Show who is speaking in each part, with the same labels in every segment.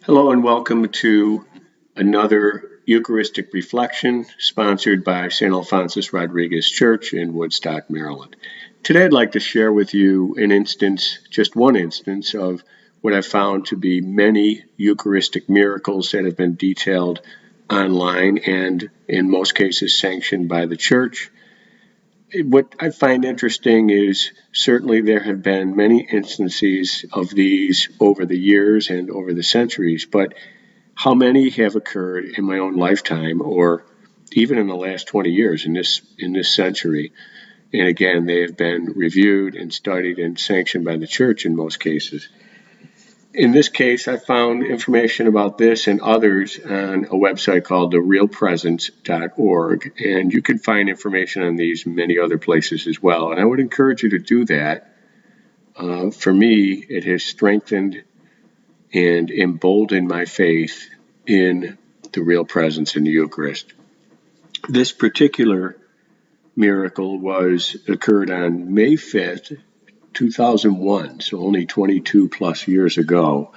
Speaker 1: Hello and welcome to another Eucharistic reflection sponsored by St. Alphonsus Rodriguez Church in Woodstock, Maryland. Today I'd like to share with you just one instance of what I've found to be many Eucharistic miracles that have been detailed online and in most cases sanctioned by the Church. What I find interesting is certainly there have been many instances of these over the years and over the centuries, but how many have occurred in my own lifetime or even in the last 20 years in this century? And again, they have been reviewed and studied and sanctioned by the Church in most cases. In this case, I found information about this and others on a website called therealpresence.org, and you can find information on these many other places as well. And I would encourage you to do that. For me, it has strengthened and emboldened my faith in the real presence in the Eucharist. This particular miracle occurred on May 5th, 2001, so only 22 plus years ago,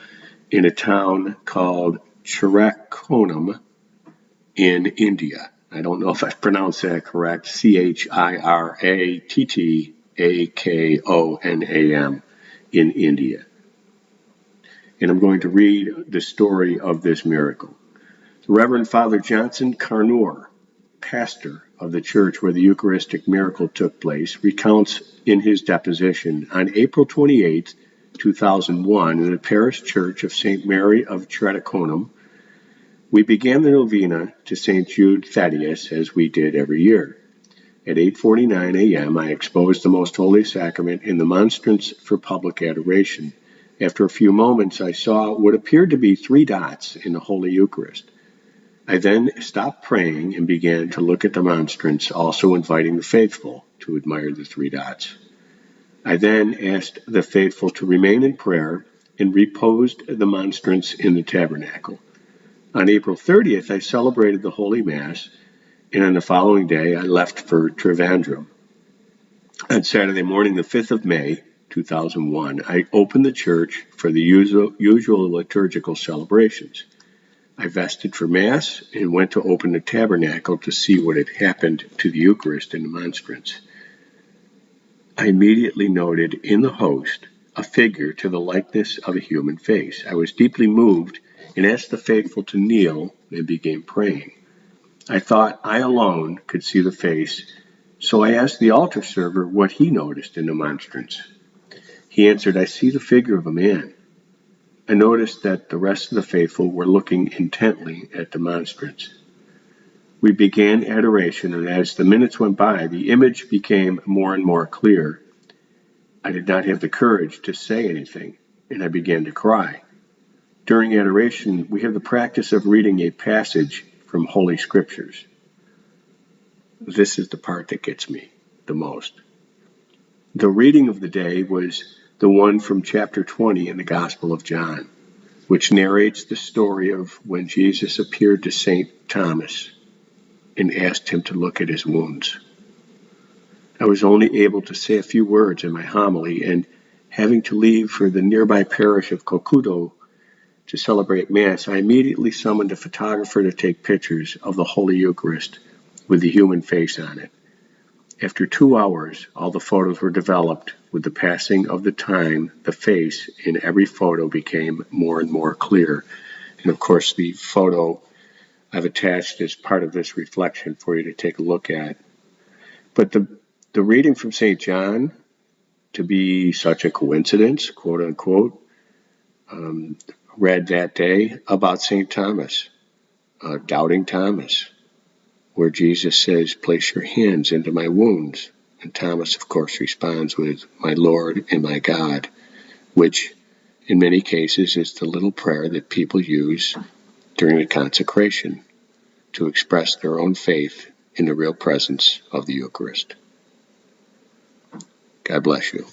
Speaker 1: in a town called Chirattakonam in India. I don't know if I pronounced that correct. Chirattakonam in India. And I'm going to read the story of this miracle. The Reverend Father Johnson Carnour, pastor of the church where the Eucharistic miracle took place, recounts in his deposition on April 28, 2001, in the parish church of St. Mary of Chirattakonam, we began the novena to St. Jude Thaddeus as we did every year. At 8:49 a.m., I exposed the Most Holy Sacrament in the monstrance for public adoration. After a few moments, I saw what appeared to be 3 dots in the Holy Eucharist. I then stopped praying and began to look at the monstrance, also inviting the faithful to admire the 3 dots. I then asked the faithful to remain in prayer and reposed the monstrance in the tabernacle. On April 30th, I celebrated the Holy Mass, and on the following day, I left for Trivandrum. On Saturday morning, the 5th of May, 2001, I opened the church for the usual liturgical celebrations. I vested for Mass and went to open the tabernacle to see what had happened to the Eucharist in the monstrance. I immediately noted in the host a figure to the likeness of a human face. I was deeply moved and asked the faithful to kneel and began praying. I thought I alone could see the face, so I asked the altar server what he noticed in the monstrance. He answered, "I see the figure of a man." I noticed that the rest of the faithful were looking intently at the monstrance. We began adoration, and as the minutes went by, the image became more and more clear. I did not have the courage to say anything, and I began to cry. During adoration, we have the practice of reading a passage from Holy Scriptures. This is the part that gets me the most. The reading of the day was the one from chapter 20 in the Gospel of John, which narrates the story of when Jesus appeared to St. Thomas and asked him to look at his wounds. I was only able to say a few words in my homily, and having to leave for the nearby parish of Kokudo to celebrate Mass, I immediately summoned a photographer to take pictures of the Holy Eucharist with the human face on it. After 2 hours, all the photos were developed. With the passing of the time, the face in every photo became more and more clear. And of course, the photo I've attached as part of this reflection for you to take a look at. But the reading from St. John, to be such a coincidence, quote unquote, read that day about St. Thomas, doubting Thomas, where Jesus says, "Place your hands into my wounds." And Thomas, of course, responds with, "My Lord and my God," which in many cases is the little prayer that people use during the consecration to express their own faith in the real presence of the Eucharist. God bless you.